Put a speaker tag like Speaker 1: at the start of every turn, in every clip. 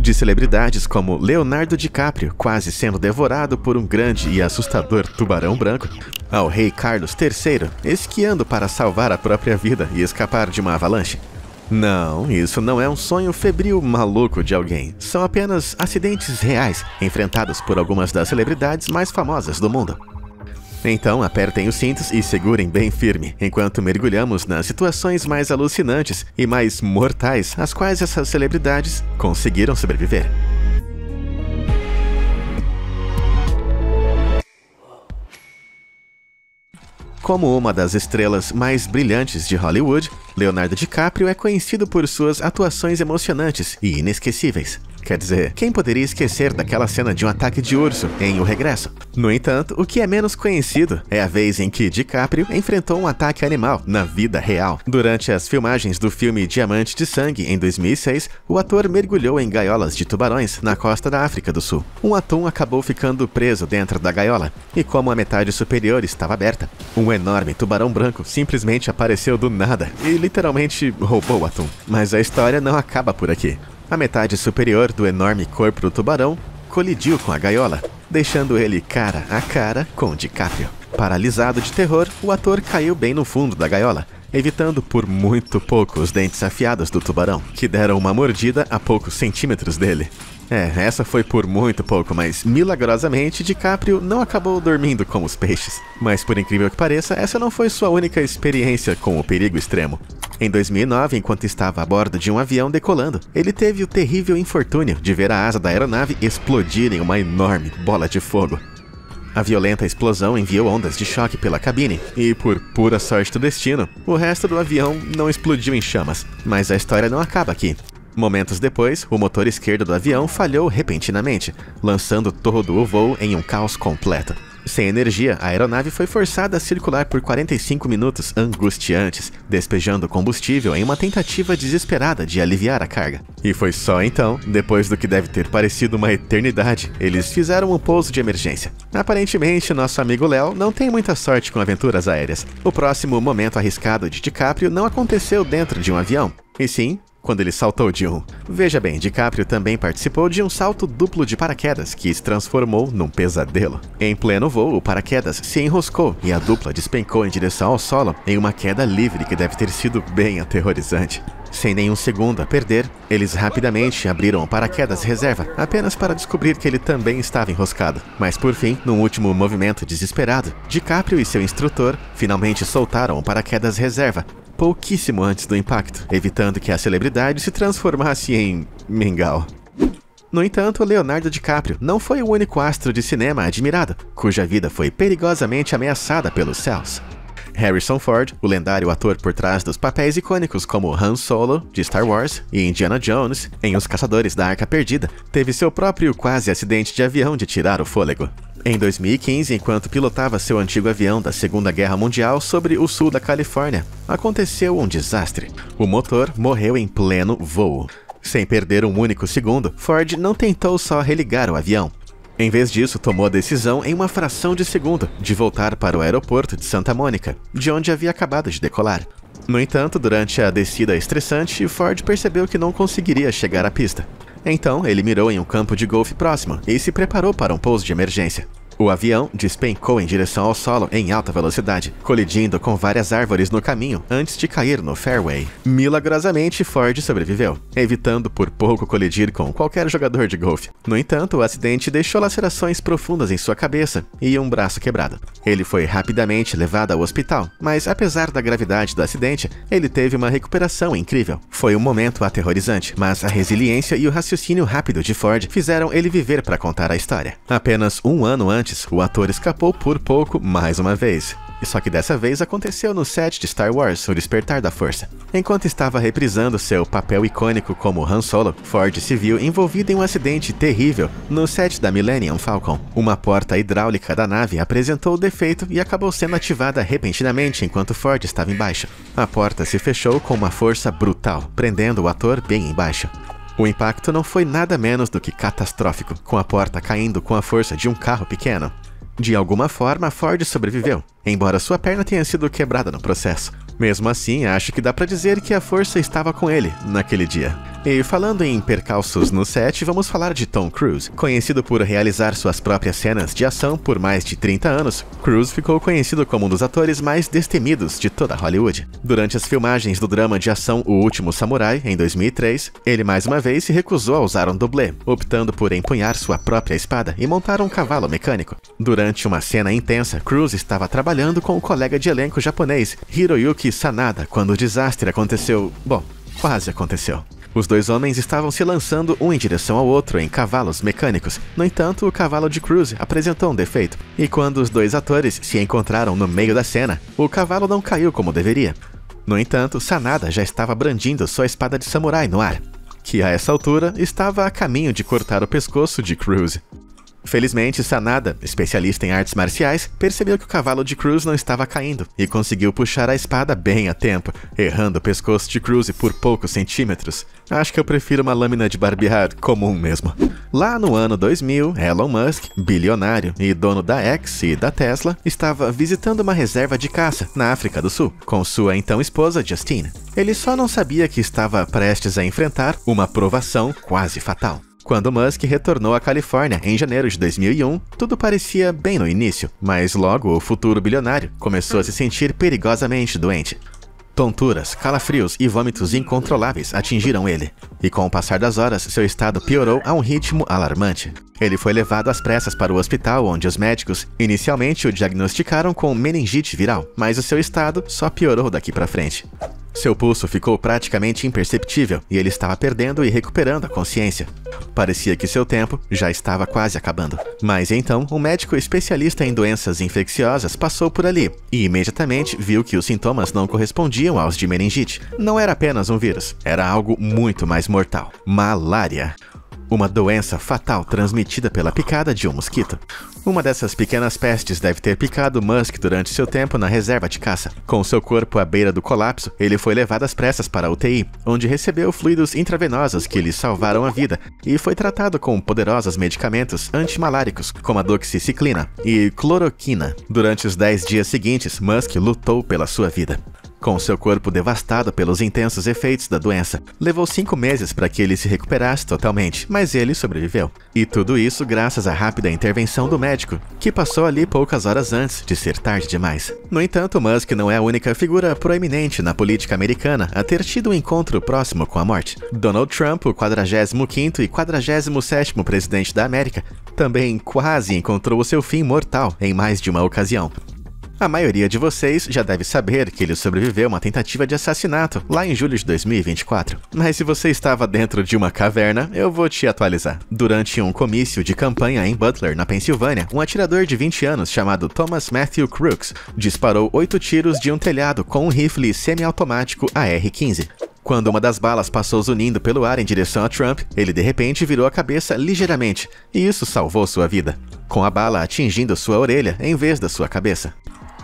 Speaker 1: de celebridades como Leonardo DiCaprio quase sendo devorado por um grande e assustador tubarão branco, ao rei Carlos III esquiando para salvar a própria vida e escapar de uma avalanche. Não, isso não é um sonho febril maluco de alguém. São apenas acidentes reais, enfrentados por algumas das celebridades mais famosas do mundo. Então apertem os cintos e segurem bem firme, enquanto mergulhamos nas situações mais alucinantes e mais mortais às quais essas celebridades conseguiram sobreviver. Como uma das estrelas mais brilhantes de Hollywood, Leonardo DiCaprio é conhecido por suas atuações emocionantes e inesquecíveis. Quer dizer, quem poderia esquecer daquela cena de um ataque de urso em O Regresso? No entanto, o que é menos conhecido é a vez em que DiCaprio enfrentou um ataque animal na vida real. Durante as filmagens do filme Diamante de Sangue, em 2006, o ator mergulhou em gaiolas de tubarões na costa da África do Sul. Um atum acabou ficando preso dentro da gaiola, e como a metade superior estava aberta, um enorme tubarão branco simplesmente apareceu do nada e literalmente roubou o atum. Mas a história não acaba por aqui. A metade superior do enorme corpo do tubarão colidiu com a gaiola, deixando ele cara a cara com DiCaprio. Paralisado de terror, o ator caiu bem no fundo da gaiola, evitando por muito pouco os dentes afiados do tubarão, que deram uma mordida a poucos centímetros dele. Essa foi por muito pouco, mas milagrosamente DiCaprio não acabou dormindo como os peixes. Mas por incrível que pareça, essa não foi sua única experiência com o perigo extremo. Em 2009, enquanto estava a bordo de um avião decolando, ele teve o terrível infortúnio de ver a asa da aeronave explodir em uma enorme bola de fogo. A violenta explosão enviou ondas de choque pela cabine, e por pura sorte do destino, o resto do avião não explodiu em chamas. Mas a história não acaba aqui. Momentos depois, o motor esquerdo do avião falhou repentinamente, lançando todo o voo em um caos completo. Sem energia, a aeronave foi forçada a circular por 45 minutos angustiantes, despejando combustível em uma tentativa desesperada de aliviar a carga. E foi só então, depois do que deve ter parecido uma eternidade, eles fizeram um pouso de emergência. Aparentemente, nosso amigo Léo não tem muita sorte com aventuras aéreas. O próximo momento arriscado de DiCaprio não aconteceu dentro de um avião, e sim quando ele saltou de um. Veja bem, DiCaprio também participou de um salto duplo de paraquedas que se transformou num pesadelo. Em pleno voo, o paraquedas se enroscou e a dupla despencou em direção ao solo em uma queda livre que deve ter sido bem aterrorizante. Sem nenhum segundo a perder, eles rapidamente abriram o paraquedas reserva, apenas para descobrir que ele também estava enroscado. Mas por fim, num último movimento desesperado, DiCaprio e seu instrutor finalmente soltaram o paraquedas reserva, pouquíssimo antes do impacto, evitando que a celebridade se transformasse em mingau. No entanto, Leonardo DiCaprio não foi o único astro de cinema admirado, cuja vida foi perigosamente ameaçada pelos céus. Harrison Ford, o lendário ator por trás dos papéis icônicos como Han Solo, de Star Wars, e Indiana Jones, em Os Caçadores da Arca Perdida, teve seu próprio quase acidente de avião de tirar o fôlego. Em 2015, enquanto pilotava seu antigo avião da Segunda Guerra Mundial sobre o sul da Califórnia, aconteceu um desastre. O motor morreu em pleno voo. Sem perder um único segundo, Ford não tentou só religar o avião. Em vez disso, tomou a decisão em uma fração de segundo de voltar para o aeroporto de Santa Mônica, de onde havia acabado de decolar. No entanto, durante a descida estressante, Ford percebeu que não conseguiria chegar à pista. Então, ele mirou em um campo de golfe próximo e se preparou para um pouso de emergência. O avião despencou em direção ao solo em alta velocidade, colidindo com várias árvores no caminho antes de cair no fairway. Milagrosamente, Ford sobreviveu, evitando por pouco colidir com qualquer jogador de golfe. No entanto, o acidente deixou lacerações profundas em sua cabeça e um braço quebrado. Ele foi rapidamente levado ao hospital, mas apesar da gravidade do acidente, ele teve uma recuperação incrível. Foi um momento aterrorizante, mas a resiliência e o raciocínio rápido de Ford fizeram ele viver para contar a história. Apenas um ano antes, o ator escapou por pouco mais uma vez. Só que dessa vez aconteceu no set de Star Wars, O Despertar da Força. Enquanto estava reprisando seu papel icônico como Han Solo, Ford se viu envolvido em um acidente terrível no set da Millennium Falcon. Uma porta hidráulica da nave apresentou defeito e acabou sendo ativada repentinamente enquanto Ford estava embaixo. A porta se fechou com uma força brutal, prendendo o ator bem embaixo. O impacto não foi nada menos do que catastrófico, com a porta caindo com a força de um carro pequeno. De alguma forma, Ford sobreviveu, embora sua perna tenha sido quebrada no processo. Mesmo assim, acho que dá pra dizer que a força estava com ele naquele dia. E falando em percalços no set, vamos falar de Tom Cruise. Conhecido por realizar suas próprias cenas de ação por mais de 30 anos, Cruise ficou conhecido como um dos atores mais destemidos de toda Hollywood. Durante as filmagens do drama de ação O Último Samurai, em 2003, ele mais uma vez se recusou a usar um dublê, optando por empunhar sua própria espada e montar um cavalo mecânico. Durante uma cena intensa, Cruise estava trabalhando com o colega de elenco japonês Hiroyuki Sanada quando o desastre aconteceu... Bom, quase aconteceu. Os dois homens estavam se lançando um em direção ao outro em cavalos mecânicos. No entanto, o cavalo de Cruise apresentou um defeito, e quando os dois atores se encontraram no meio da cena, o cavalo não caiu como deveria. No entanto, Sanada já estava brandindo sua espada de samurai no ar, que a essa altura estava a caminho de cortar o pescoço de Cruise. Felizmente, Sanada, especialista em artes marciais, percebeu que o cavalo de Cruise não estava caindo e conseguiu puxar a espada bem a tempo, errando o pescoço de Cruise por poucos centímetros. Acho que eu prefiro uma lâmina de barbear comum mesmo. Lá no ano 2000, Elon Musk, bilionário e dono da X e da Tesla, estava visitando uma reserva de caça na África do Sul, com sua então esposa Justine. Ele só não sabia que estava prestes a enfrentar uma provação quase fatal. Quando Musk retornou à Califórnia em janeiro de 2001, tudo parecia bem no início, mas logo o futuro bilionário começou a se sentir perigosamente doente. Tonturas, calafrios e vômitos incontroláveis atingiram ele, e com o passar das horas, seu estado piorou a um ritmo alarmante. Ele foi levado às pressas para o hospital, onde os médicos inicialmente o diagnosticaram com meningite viral, mas o seu estado só piorou daqui para frente. Seu pulso ficou praticamente imperceptível e ele estava perdendo e recuperando a consciência. Parecia que seu tempo já estava quase acabando. Mas então, um médico especialista em doenças infecciosas passou por ali e imediatamente viu que os sintomas não correspondiam aos de meningite. Não era apenas um vírus, era algo muito mais mortal: malária. Uma doença fatal transmitida pela picada de um mosquito. Uma dessas pequenas pestes deve ter picado Musk durante seu tempo na reserva de caça. Com seu corpo à beira do colapso, ele foi levado às pressas para a UTI, onde recebeu fluidos intravenosos que lhe salvaram a vida e foi tratado com poderosos medicamentos antimaláricos, como a doxiciclina e cloroquina. Durante os 10 dias seguintes, Musk lutou pela sua vida. Com seu corpo devastado pelos intensos efeitos da doença, levou 5 meses para que ele se recuperasse totalmente, mas ele sobreviveu. E tudo isso graças à rápida intervenção do médico, que passou ali poucas horas antes de ser tarde demais. No entanto, Musk não é a única figura proeminente na política americana a ter tido um encontro próximo com a morte. Donald Trump, o 45º e 47º presidente da América, também quase encontrou o seu fim mortal em mais de uma ocasião. A maioria de vocês já deve saber que ele sobreviveu a uma tentativa de assassinato lá em julho de 2024. Mas se você estava dentro de uma caverna, eu vou te atualizar. Durante um comício de campanha em Butler, na Pensilvânia, um atirador de 20 anos chamado Thomas Matthew Crooks disparou 8 tiros de um telhado com um rifle semiautomático AR-15. Quando uma das balas passou zunindo pelo ar em direção a Trump, ele de repente virou a cabeça ligeiramente, e isso salvou sua vida, com a bala atingindo sua orelha em vez da sua cabeça.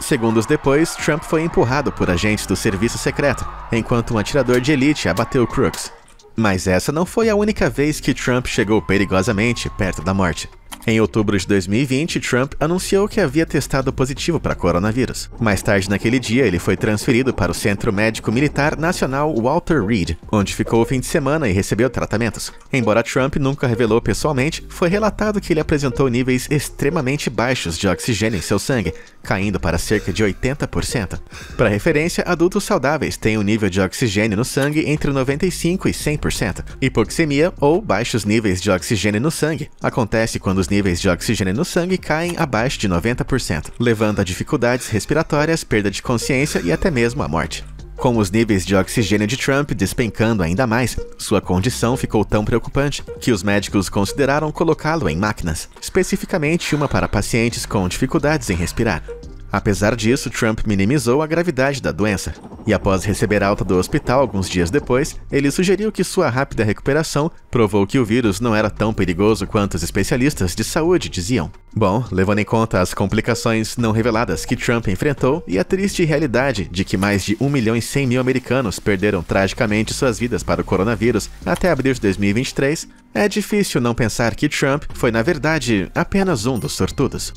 Speaker 1: Segundos depois, Trump foi empurrado por agentes do serviço secreto, enquanto um atirador de elite abateu Crooks. Mas essa não foi a única vez que Trump chegou perigosamente perto da morte. Em outubro de 2020, Trump anunciou que havia testado positivo para coronavírus. Mais tarde naquele dia, ele foi transferido para o Centro Médico Militar Nacional Walter Reed, onde ficou o fim de semana e recebeu tratamentos. Embora Trump nunca revelou pessoalmente, foi relatado que ele apresentou níveis extremamente baixos de oxigênio em seu sangue, caindo para cerca de 80%. Para referência, adultos saudáveis têm um nível de oxigênio no sangue entre 95% e 100%. Hipoxemia, ou baixos níveis de oxigênio no sangue, acontece quando os níveis de oxigênio no sangue caem abaixo de 90%, levando a dificuldades respiratórias, perda de consciência e até mesmo a morte. Com os níveis de oxigênio de Trump despencando ainda mais, sua condição ficou tão preocupante que os médicos consideraram colocá-lo em máquinas, especificamente uma para pacientes com dificuldades em respirar. Apesar disso, Trump minimizou a gravidade da doença, e após receber alta do hospital alguns dias depois, ele sugeriu que sua rápida recuperação provou que o vírus não era tão perigoso quanto os especialistas de saúde diziam. Bom, levando em conta as complicações não reveladas que Trump enfrentou e a triste realidade de que mais de 1.100.000 americanos perderam tragicamente suas vidas para o coronavírus até abril de 2023, é difícil não pensar que Trump foi, na verdade, apenas um dos sortudos.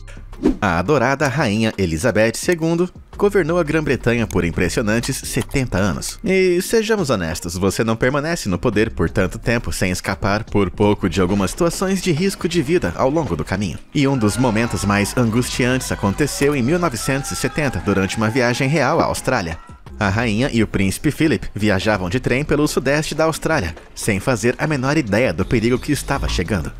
Speaker 1: A adorada Rainha Elizabeth II governou a Grã-Bretanha por impressionantes 70 anos. E sejamos honestos, você não permanece no poder por tanto tempo sem escapar por pouco de algumas situações de risco de vida ao longo do caminho. E um dos momentos mais angustiantes aconteceu em 1970, durante uma viagem real à Austrália. A rainha e o príncipe Philip viajavam de trem pelo sudeste da Austrália, sem fazer a menor ideia do perigo que estava chegando.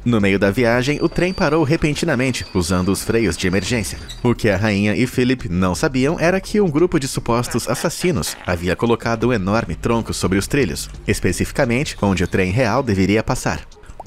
Speaker 1: No meio da viagem, o trem parou repentinamente, usando os freios de emergência. O que a rainha e Philip não sabiam era que um grupo de supostos assassinos havia colocado um enorme tronco sobre os trilhos, especificamente onde o trem real deveria passar.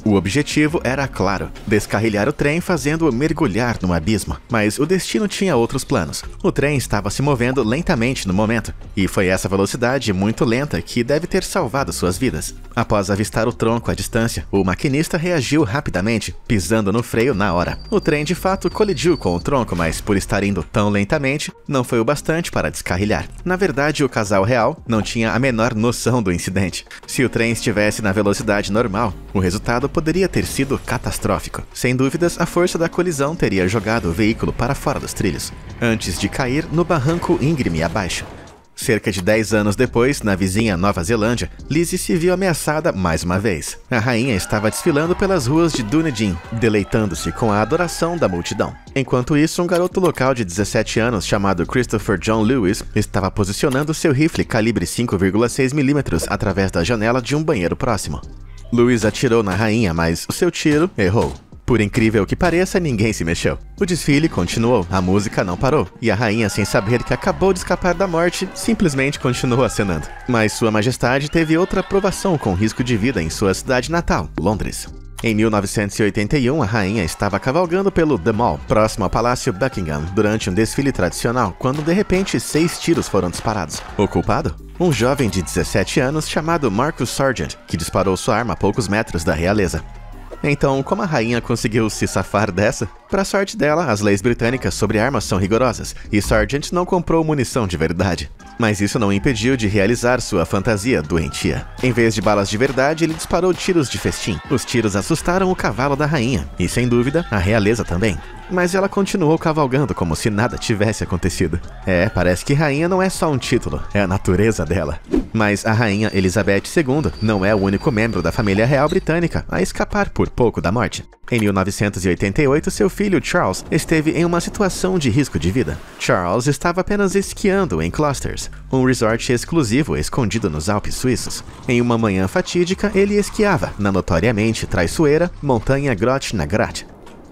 Speaker 1: O objetivo era, claro, descarrilhar o trem fazendo-o mergulhar no abismo, mas o destino tinha outros planos. O trem estava se movendo lentamente no momento, e foi essa velocidade muito lenta que deve ter salvado suas vidas. Após avistar o tronco à distância, o maquinista reagiu rapidamente, pisando no freio na hora. O trem de fato colidiu com o tronco, mas por estar indo tão lentamente, não foi o bastante para descarrilhar. Na verdade, o casal real não tinha a menor noção do incidente. Se o trem estivesse na velocidade normal, o resultado poderia ter sido catastrófico. Sem dúvidas, a força da colisão teria jogado o veículo para fora dos trilhos, antes de cair no barranco íngreme abaixo. Cerca de 10 anos depois, na vizinha Nova Zelândia, Lizzie se viu ameaçada mais uma vez. A rainha estava desfilando pelas ruas de Dunedin, deleitando-se com a adoração da multidão. Enquanto isso, um garoto local de 17 anos chamado Christopher John Lewis estava posicionando seu rifle calibre 5,6 mm através da janela de um banheiro próximo. Lewis atirou na rainha, mas o seu tiro errou. Por incrível que pareça, ninguém se mexeu. O desfile continuou, a música não parou, e a rainha, sem saber que acabou de escapar da morte, simplesmente continuou acenando. Mas Sua Majestade teve outra provação com risco de vida em sua cidade natal, Londres. Em 1981, a rainha estava cavalgando pelo The Mall, próximo ao Palácio Buckingham, durante um desfile tradicional, quando de repente 6 tiros foram disparados. O culpado? Um jovem de 17 anos chamado Marcus Sargent, que disparou sua arma a poucos metros da realeza. Então, como a rainha conseguiu se safar dessa? Para sorte dela, as leis britânicas sobre armas são rigorosas, e Sargent não comprou munição de verdade. Mas isso não o impediu de realizar sua fantasia doentia. Em vez de balas de verdade, ele disparou tiros de festim. Os tiros assustaram o cavalo da rainha, e sem dúvida, a realeza também. Mas ela continuou cavalgando como se nada tivesse acontecido. Parece que rainha não é só um título, é a natureza dela. Mas a rainha Elizabeth II não é o único membro da família real britânica a escapar por pouco da morte. Em 1988, seu filho Charles esteve em uma situação de risco de vida. Charles estava apenas esquiando em Closters, um resort exclusivo escondido nos Alpes suíços. Em uma manhã fatídica, ele esquiava na notoriamente traiçoeira Montanha Grotte na Gratte,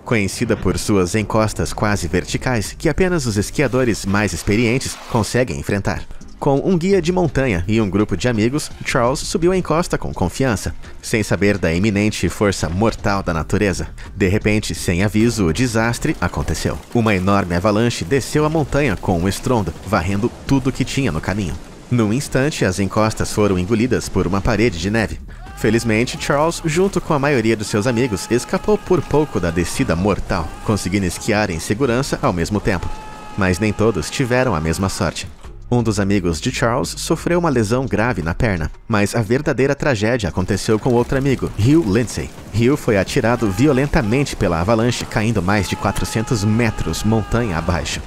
Speaker 1: conhecida por suas encostas quase verticais que apenas os esquiadores mais experientes conseguem enfrentar. Com um guia de montanha e um grupo de amigos, Charles subiu a encosta com confiança, sem saber da iminente força mortal da natureza. De repente, sem aviso, o desastre aconteceu. Uma enorme avalanche desceu a montanha com um estrondo, varrendo tudo que tinha no caminho. Num instante, as encostas foram engolidas por uma parede de neve. Felizmente, Charles, junto com a maioria dos seus amigos, escapou por pouco da descida mortal, conseguindo esquiar em segurança ao mesmo tempo. Mas nem todos tiveram a mesma sorte. Um dos amigos de Charles sofreu uma lesão grave na perna, mas a verdadeira tragédia aconteceu com outro amigo, Hugh Lindsay. Hugh foi atirado violentamente pela avalanche, caindo mais de 400 metros montanha abaixo.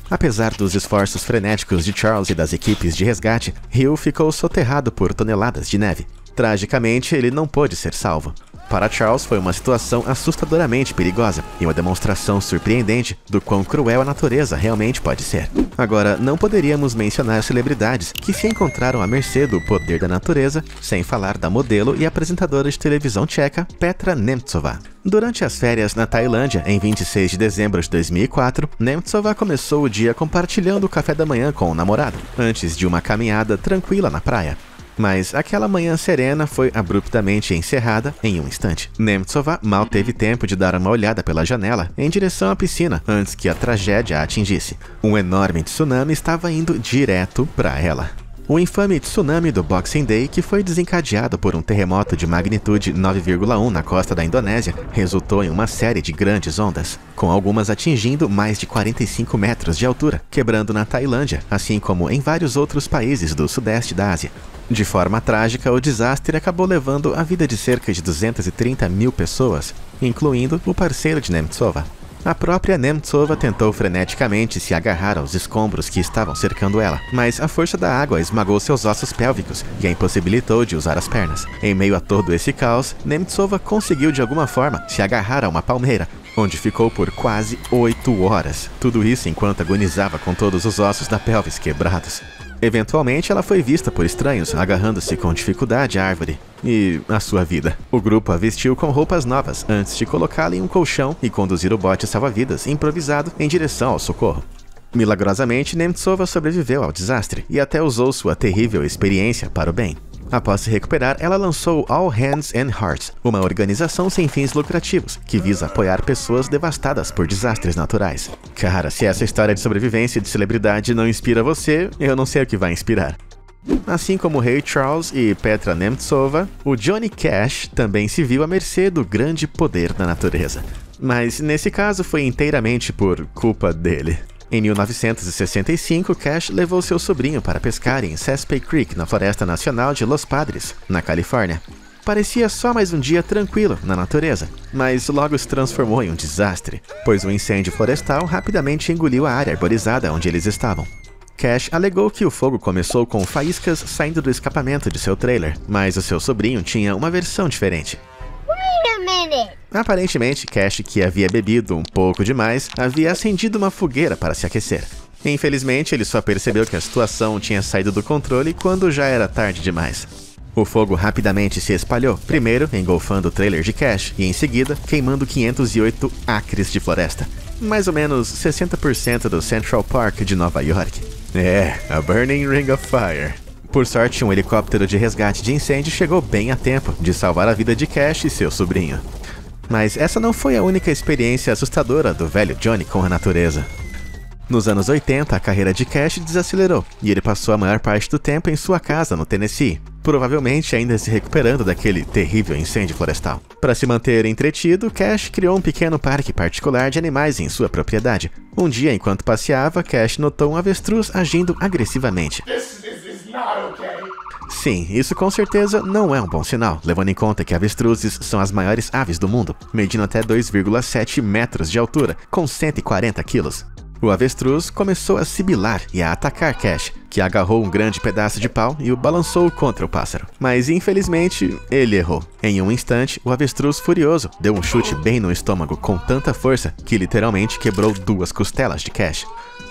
Speaker 1: Apesar dos esforços frenéticos de Charles e das equipes de resgate, Hugh ficou soterrado por toneladas de neve. Tragicamente, ele não pôde ser salvo. Para Charles foi uma situação assustadoramente perigosa e uma demonstração surpreendente do quão cruel a natureza realmente pode ser. Agora, não poderíamos mencionar celebridades que se encontraram à mercê do poder da natureza, sem falar da modelo e apresentadora de televisão tcheca Petra Nemtsová. Durante as férias na Tailândia, em 26 de dezembro de 2004, Nemtsová começou o dia compartilhando o café da manhã com o namorado, antes de uma caminhada tranquila na praia. Mas aquela manhã serena foi abruptamente encerrada em um instante. Nemtsová mal teve tempo de dar uma olhada pela janela em direção à piscina antes que a tragédia a atingisse. Um enorme tsunami estava indo direto para ela. O infame tsunami do Boxing Day, que foi desencadeado por um terremoto de magnitude 9,1 na costa da Indonésia, resultou em uma série de grandes ondas, com algumas atingindo mais de 45 metros de altura, quebrando na Tailândia, assim como em vários outros países do sudeste da Ásia. De forma trágica, o desastre acabou levando a vida de cerca de 230 mil pessoas, incluindo o parceiro de Nemtsová. A própria Nemtsova tentou freneticamente se agarrar aos escombros que estavam cercando ela, mas a força da água esmagou seus ossos pélvicos e a impossibilitou de usar as pernas. Em meio a todo esse caos, Nemtsova conseguiu de alguma forma se agarrar a uma palmeira, onde ficou por quase 8 horas. Tudo isso enquanto agonizava com todos os ossos da pelvis quebrados. Eventualmente, ela foi vista por estranhos, agarrando-se com dificuldade à árvore e à sua vida. O grupo a vestiu com roupas novas, antes de colocá-la em um colchão e conduzir o bote salva-vidas improvisado em direção ao socorro. Milagrosamente, Nemtsova sobreviveu ao desastre e até usou sua terrível experiência para o bem. Após se recuperar, ela lançou All Hands and Hearts, uma organização sem fins lucrativos, que visa apoiar pessoas devastadas por desastres naturais. Cara, se essa história de sobrevivência e de celebridade não inspira você, eu não sei o que vai inspirar. Assim como Ray Charles e Petra Nemtsova, o Johnny Cash também se viu à mercê do grande poder da natureza. Mas nesse caso foi inteiramente por culpa dele. Em 1965, Cash levou seu sobrinho para pescar em Sespe Creek, na Floresta Nacional de Los Padres, na Califórnia. Parecia só mais um dia tranquilo na natureza, mas logo se transformou em um desastre, pois um incêndio florestal rapidamente engoliu a área arborizada onde eles estavam. Cash alegou que o fogo começou com faíscas saindo do escapamento de seu trailer, mas o seu sobrinho tinha uma versão diferente. Aparentemente, Cash, que havia bebido um pouco demais, havia acendido uma fogueira para se aquecer. Infelizmente, ele só percebeu que a situação tinha saído do controle quando já era tarde demais. O fogo rapidamente se espalhou, primeiro engolfando o trailer de Cash e em seguida queimando 508 acres de floresta, mais ou menos 60% do Central Park de Nova York. A Burning Ring of Fire. Por sorte, um helicóptero de resgate de incêndio chegou bem a tempo de salvar a vida de Cash e seu sobrinho. Mas essa não foi a única experiência assustadora do velho Johnny com a natureza. Nos anos 80, a carreira de Cash desacelerou e ele passou a maior parte do tempo em sua casa no Tennessee, provavelmente ainda se recuperando daquele terrível incêndio florestal. Para se manter entretido, Cash criou um pequeno parque particular de animais em sua propriedade. Um dia, enquanto passeava, Cash notou um avestruz agindo agressivamente. Sim, isso com certeza não é um bom sinal, levando em conta que avestruzes são as maiores aves do mundo, medindo até 2,7 metros de altura, com 140 quilos. O avestruz começou a sibilar e a atacar Cash, que agarrou um grande pedaço de pau e o balançou contra o pássaro. Mas infelizmente, ele errou. Em um instante, o avestruz furioso deu um chute bem no estômago com tanta força que literalmente quebrou 2 costelas de Cash.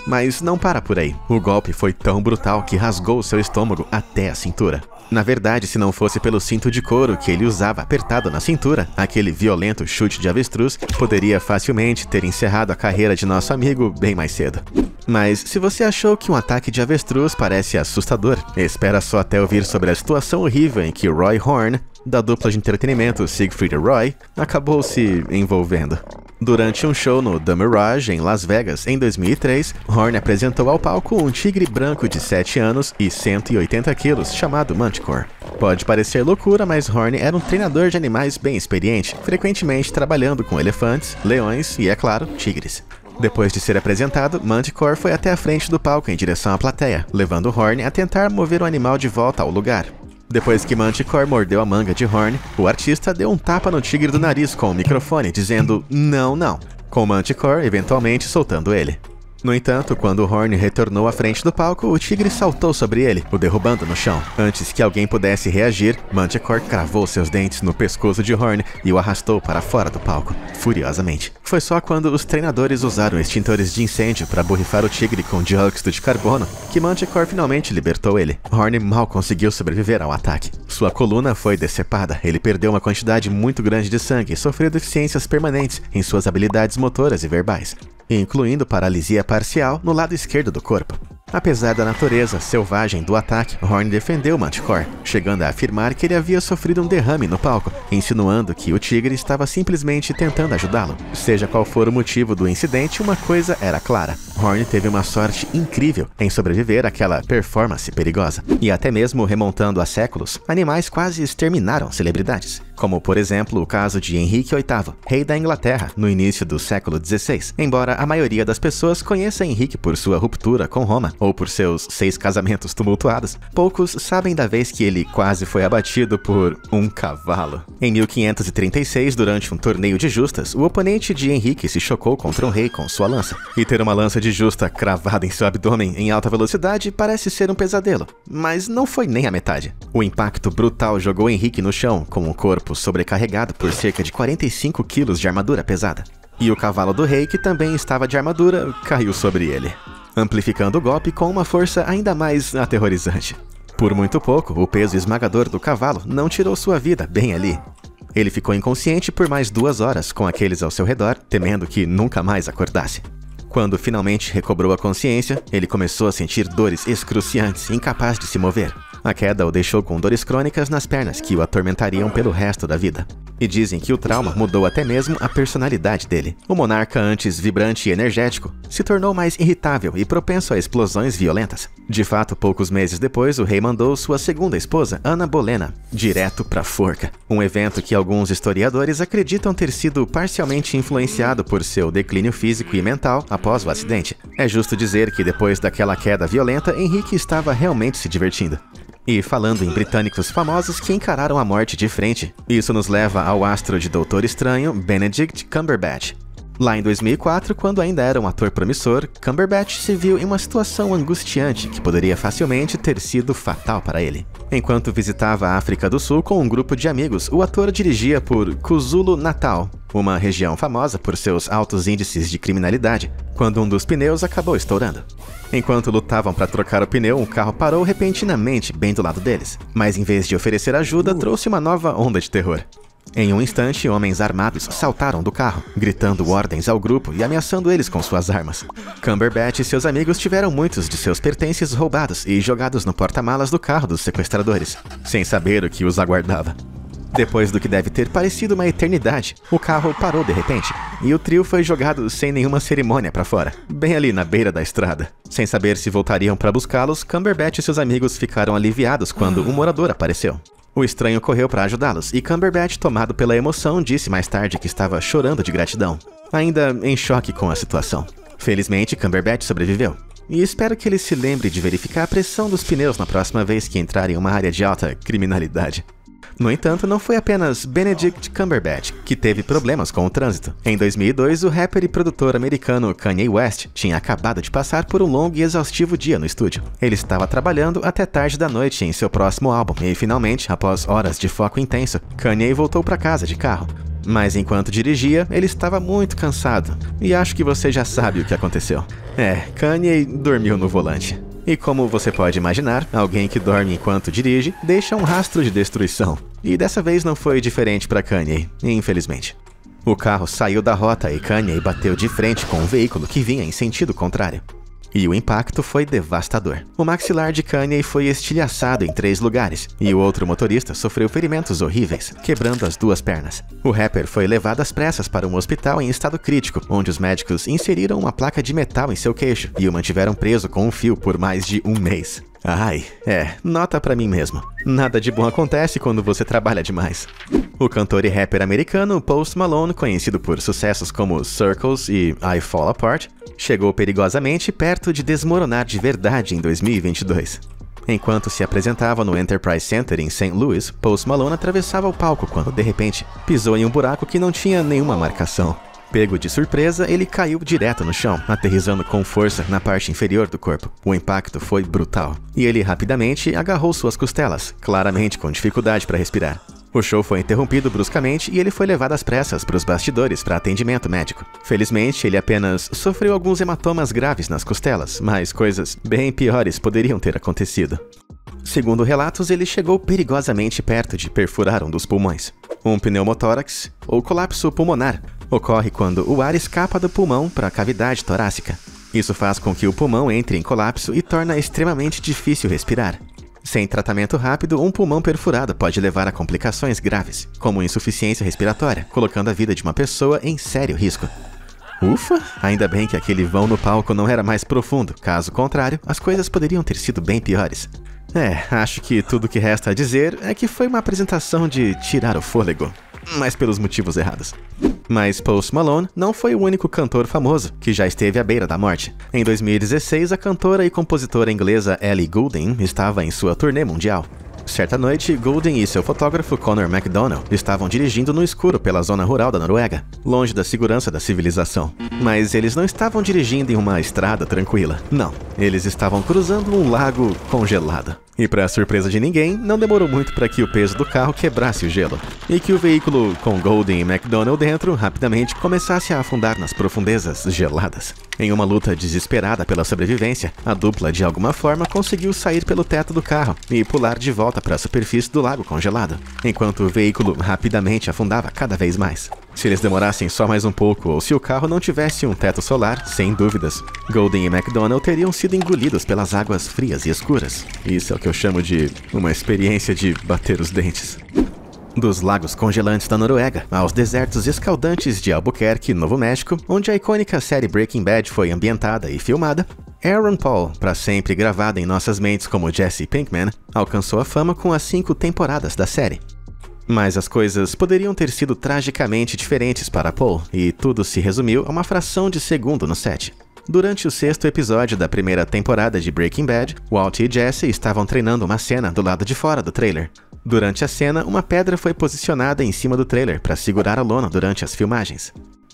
Speaker 1: Mas não para por aí. O golpe foi tão brutal que rasgou seu estômago até a cintura. Na verdade, se não fosse pelo cinto de couro que ele usava apertado na cintura, aquele violento chute de avestruz poderia facilmente ter encerrado a carreira de nosso amigo bem mais cedo. Mas se você achou que um ataque de avestruz parece assustador, espera só até ouvir sobre a situação horrível em que Roy Horn, da dupla de entretenimento Siegfried e Roy, acabou se envolvendo. Durante um show no The Mirage, em Las Vegas, em 2003, Horn apresentou ao palco um tigre branco de 7 anos e 180 quilos, chamado Manticore. Pode parecer loucura, mas Horn era um treinador de animais bem experiente, frequentemente trabalhando com elefantes, leões e, é claro, tigres. Depois de ser apresentado, Manticore foi até a frente do palco em direção à plateia, levando Horn a tentar mover o animal de volta ao lugar. Depois que Manticore mordeu a manga de Horn, o artista deu um tapa no tigre do nariz com o microfone, dizendo "não, não", com Manticore eventualmente soltando ele. No entanto, quando Horn retornou à frente do palco, o tigre saltou sobre ele, o derrubando no chão. Antes que alguém pudesse reagir, Manticore cravou seus dentes no pescoço de Horn e o arrastou para fora do palco, furiosamente. Foi só quando os treinadores usaram extintores de incêndio para borrifar o tigre com dióxido de carbono que Manticore finalmente libertou ele. Horn mal conseguiu sobreviver ao ataque. Sua coluna foi decepada, ele perdeu uma quantidade muito grande de sangue e sofreu deficiências permanentes em suas habilidades motoras e verbais, incluindo paralisia parcial no lado esquerdo do corpo. Apesar da natureza selvagem do ataque, Horn defendeu Manticore, chegando a afirmar que ele havia sofrido um derrame no palco, insinuando que o tigre estava simplesmente tentando ajudá-lo. Seja qual for o motivo do incidente, uma coisa era clara: Horn teve uma sorte incrível em sobreviver àquela performance perigosa. E até mesmo remontando a séculos, animais quase exterminaram celebridades, como por exemplo o caso de Henrique VIII, rei da Inglaterra, no início do século XVI. Embora a maioria das pessoas conheça Henrique por sua ruptura com Roma, ou por seus 6 casamentos tumultuados, poucos sabem da vez que ele quase foi abatido por um cavalo. Em 1536, durante um torneio de justas, o oponente de Henrique se chocou contra um rei com sua lança. E ter uma lança de justa cravada em seu abdômen em alta velocidade parece ser um pesadelo, mas não foi nem a metade. O impacto brutal jogou Henrique no chão, com o corpo sobrecarregado por cerca de 45 quilos de armadura pesada. E o cavalo do rei, que também estava de armadura, caiu sobre ele, amplificando o golpe com uma força ainda mais aterrorizante. Por muito pouco, o peso esmagador do cavalo não tirou sua vida bem ali. Ele ficou inconsciente por mais 2 horas com aqueles ao seu redor, temendo que nunca mais acordasse. Quando finalmente recobrou a consciência, ele começou a sentir dores excruciantes, incapaz de se mover. A queda o deixou com dores crônicas nas pernas que o atormentariam pelo resto da vida. E dizem que o trauma mudou até mesmo a personalidade dele. O monarca, antes vibrante e energético, se tornou mais irritável e propenso a explosões violentas. De fato, poucos meses depois, o rei mandou sua segunda esposa, Ana Bolena, direto para a forca. Um evento que alguns historiadores acreditam ter sido parcialmente influenciado por seu declínio físico e mental após o acidente. É justo dizer que depois daquela queda violenta, Henrique estava realmente se divertindo. E falando em britânicos famosos que encararam a morte de frente, isso nos leva ao astro de Doutor Estranho, Benedict Cumberbatch. Lá em 2004, quando ainda era um ator promissor, Cumberbatch se viu em uma situação angustiante que poderia facilmente ter sido fatal para ele. Enquanto visitava a África do Sul com um grupo de amigos, o ator dirigia por KwaZulu-Natal, uma região famosa por seus altos índices de criminalidade, quando um dos pneus acabou estourando. Enquanto lutavam para trocar o pneu, um carro parou repentinamente bem do lado deles, mas em vez de oferecer ajuda, trouxe uma nova onda de terror. Em um instante, homens armados saltaram do carro, gritando ordens ao grupo e ameaçando eles com suas armas. Cumberbatch e seus amigos tiveram muitos de seus pertences roubados e jogados no porta-malas do carro dos sequestradores, sem saber o que os aguardava. Depois do que deve ter parecido uma eternidade, o carro parou de repente, e o trio foi jogado sem nenhuma cerimônia para fora, bem ali na beira da estrada. Sem saber se voltariam para buscá-los, Cumberbatch e seus amigos ficaram aliviados quando um morador apareceu. O estranho correu para ajudá-los, e Cumberbatch, tomado pela emoção, disse mais tarde que estava chorando de gratidão, ainda em choque com a situação. Felizmente, Cumberbatch sobreviveu. E espero que ele se lembre de verificar a pressão dos pneus na próxima vez que entrar em uma área de alta criminalidade. No entanto, não foi apenas Benedict Cumberbatch que teve problemas com o trânsito. Em 2002, o rapper e produtor americano Kanye West tinha acabado de passar por um longo e exaustivo dia no estúdio. Ele estava trabalhando até tarde da noite em seu próximo álbum e, finalmente, após horas de foco intenso, Kanye voltou para casa de carro. Mas enquanto dirigia, ele estava muito cansado, e acho que você já sabe o que aconteceu. Kanye dormiu no volante. E como você pode imaginar, alguém que dorme enquanto dirige deixa um rastro de destruição. E dessa vez não foi diferente para Kanye, infelizmente. O carro saiu da rota e Kanye bateu de frente com um veículo que vinha em sentido contrário. E o impacto foi devastador. O maxilar de Kanye foi estilhaçado em 3 lugares, e o outro motorista sofreu ferimentos horríveis, quebrando as 2 pernas. O rapper foi levado às pressas para um hospital em estado crítico, onde os médicos inseriram uma placa de metal em seu queixo e o mantiveram preso com um fio por mais de 1 mês. Nota pra mim mesmo. Nada de bom acontece quando você trabalha demais. O cantor e rapper americano Post Malone, conhecido por sucessos como Circles e I Fall Apart, chegou perigosamente perto de desmoronar de verdade em 2022. Enquanto se apresentava no Enterprise Center em St. Louis, Post Malone atravessava o palco quando, de repente, pisou em um buraco que não tinha nenhuma marcação. Pego de surpresa, ele caiu direto no chão, aterrissando com força na parte inferior do corpo. O impacto foi brutal, e ele rapidamente agarrou suas costelas, claramente com dificuldade para respirar. O show foi interrompido bruscamente e ele foi levado às pressas para os bastidores para atendimento médico. Felizmente, ele apenas sofreu alguns hematomas graves nas costelas, mas coisas bem piores poderiam ter acontecido. Segundo relatos, ele chegou perigosamente perto de perfurar um dos pulmões. Um pneumotórax, ou colapso pulmonar, ocorre quando o ar escapa do pulmão para a cavidade torácica. Isso faz com que o pulmão entre em colapso e torna extremamente difícil respirar. Sem tratamento rápido, um pulmão perfurado pode levar a complicações graves, como insuficiência respiratória, colocando a vida de uma pessoa em sério risco. Ufa! Ainda bem que aquele vão no palco não era mais profundo, caso contrário, as coisas poderiam ter sido bem piores. Acho que tudo o que resta a dizer é que foi uma apresentação de tirar o fôlego, mas pelos motivos errados. Mas Post Malone não foi o único cantor famoso que já esteve à beira da morte. Em 2016, a cantora e compositora inglesa Ellie Goulding estava em sua turnê mundial. Certa noite, Goulding e seu fotógrafo Conor McDonald estavam dirigindo no escuro pela zona rural da Noruega, longe da segurança da civilização. Mas eles não estavam dirigindo em uma estrada tranquila. Não, eles estavam cruzando um lago congelado. E para surpresa de ninguém, não demorou muito para que o peso do carro quebrasse o gelo, e que o veículo com Goulding e McDonald dentro rapidamente começasse a afundar nas profundezas geladas. Em uma luta desesperada pela sobrevivência, a dupla de alguma forma conseguiu sair pelo teto do carro e pular de volta para a superfície do lago congelado, enquanto o veículo rapidamente afundava cada vez mais. Se eles demorassem só mais um pouco ou se o carro não tivesse um teto solar, sem dúvidas, Goulding e McDonald teriam sido engolidos pelas águas frias e escuras. Isso é o que eu chamo de uma experiência de bater os dentes. Dos lagos congelantes da Noruega aos desertos escaldantes de Albuquerque, Novo México, onde a icônica série Breaking Bad foi ambientada e filmada, Aaron Paul, para sempre gravada em nossas mentes como Jesse Pinkman, alcançou a fama com as 5 temporadas da série. Mas as coisas poderiam ter sido tragicamente diferentes para Paul, e tudo se resumiu a uma fração de segundo no set. Durante o 6º episódio da primeira temporada de Breaking Bad, Walt e Jesse estavam treinando uma cena do lado de fora do trailer. Durante a cena, uma pedra foi posicionada em cima do trailer para segurar a lona durante as filmagens.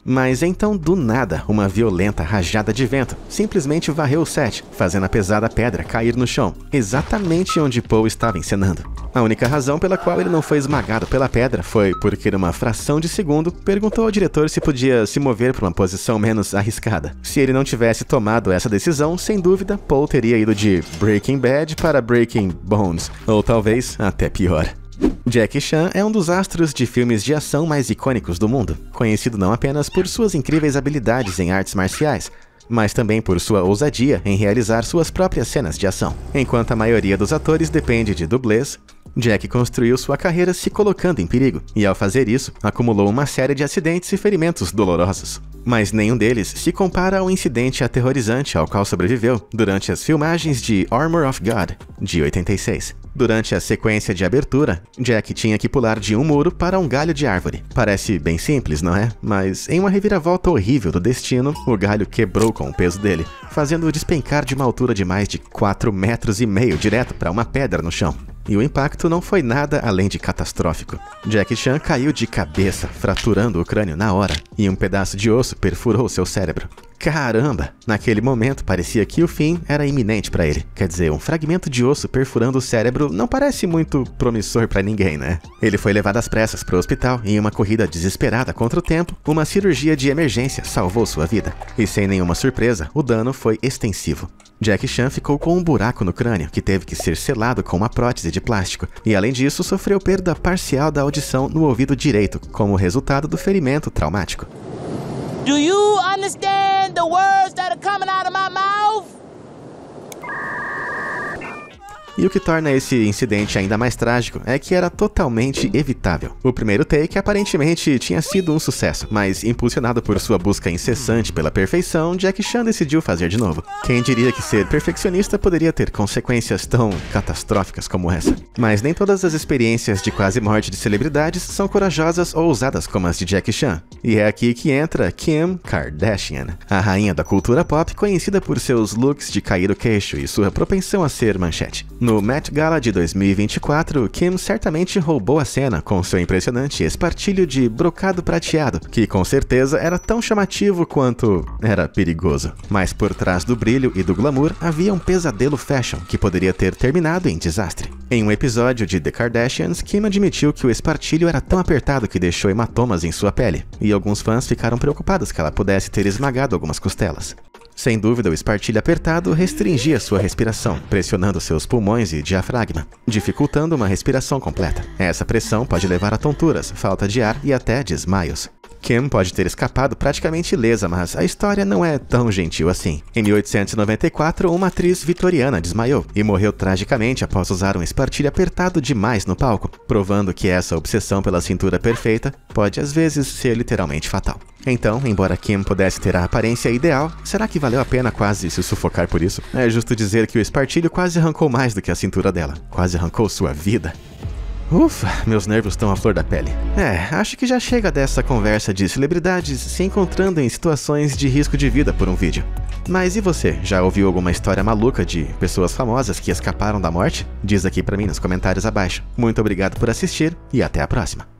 Speaker 1: Mas então, do nada, uma violenta rajada de vento simplesmente varreu o set, fazendo a pesada pedra cair no chão, exatamente onde Paul estava encenando. A única razão pela qual ele não foi esmagado pela pedra foi porque, numa fração de segundo, perguntou ao diretor se podia se mover para uma posição menos arriscada. Se ele não tivesse tomado essa decisão, sem dúvida, Paul teria ido de Breaking Bad para Breaking Bones, ou talvez até pior. Jackie Chan é um dos astros de filmes de ação mais icônicos do mundo, conhecido não apenas por suas incríveis habilidades em artes marciais, mas também por sua ousadia em realizar suas próprias cenas de ação. Enquanto a maioria dos atores depende de dublês, Jack construiu sua carreira se colocando em perigo, e ao fazer isso, acumulou uma série de acidentes e ferimentos dolorosos. Mas nenhum deles se compara ao incidente aterrorizante ao qual sobreviveu durante as filmagens de Armor of God, de 86. Durante a sequência de abertura, Jack tinha que pular de um muro para um galho de árvore. Parece bem simples, não é? Mas em uma reviravolta horrível do destino, o galho quebrou com o peso dele, fazendo-o despencar de uma altura de mais de 4,5 metros direto para uma pedra no chão. E o impacto não foi nada além de catastrófico. Jackie Chan caiu de cabeça, fraturando o crânio na hora, e um pedaço de osso perfurou seu cérebro. Caramba! Naquele momento parecia que o fim era iminente para ele. Quer dizer, um fragmento de osso perfurando o cérebro não parece muito promissor para ninguém, né? Ele foi levado às pressas para o hospital e em uma corrida desesperada contra o tempo, uma cirurgia de emergência salvou sua vida. E sem nenhuma surpresa, o dano foi extensivo. Jackie Chan ficou com um buraco no crânio que teve que ser selado com uma prótese de plástico e, além disso, sofreu perda parcial da audição no ouvido direito como resultado do ferimento traumático.
Speaker 2: Do you understand the words that are coming out of my mouth?
Speaker 1: E o que torna esse incidente ainda mais trágico é que era totalmente evitável. O primeiro take aparentemente tinha sido um sucesso, mas impulsionado por sua busca incessante pela perfeição, Jackie Chan decidiu fazer de novo. Quem diria que ser perfeccionista poderia ter consequências tão catastróficas como essa? Mas nem todas as experiências de quase morte de celebridades são corajosas ou ousadas como as de Jackie Chan. E é aqui que entra Kim Kardashian, a rainha da cultura pop conhecida por seus looks de cair o queixo e sua propensão a ser manchete. No Met Gala de 2024, Kim certamente roubou a cena com seu impressionante espartilho de brocado prateado, que com certeza era tão chamativo quanto era perigoso. Mas por trás do brilho e do glamour havia um pesadelo fashion que poderia ter terminado em desastre. Em um episódio de The Kardashians, Kim admitiu que o espartilho era tão apertado que deixou hematomas em sua pele, e alguns fãs ficaram preocupados que ela pudesse ter esmagado algumas costelas. Sem dúvida, o espartilho apertado restringia sua respiração, pressionando seus pulmões e diafragma, dificultando uma respiração completa. Essa pressão pode levar a tonturas, falta de ar e até desmaios. Kim pode ter escapado praticamente ilesa, mas a história não é tão gentil assim. Em 1894, uma atriz vitoriana desmaiou e morreu tragicamente após usar um espartilho apertado demais no palco, provando que essa obsessão pela cintura perfeita pode às vezes ser literalmente fatal. Então, embora Kim pudesse ter a aparência ideal, será que valeu a pena quase se sufocar por isso? É justo dizer que o espartilho quase arrancou mais do que a cintura dela, quase arrancou sua vida. Ufa, meus nervos estão à flor da pele. Acho que já chega dessa conversa de celebridades se encontrando em situações de risco de vida por um vídeo. Mas e você? Já ouviu alguma história maluca de pessoas famosas que escaparam da morte? Diz aqui pra mim nos comentários abaixo. Muito obrigado por assistir e até a próxima.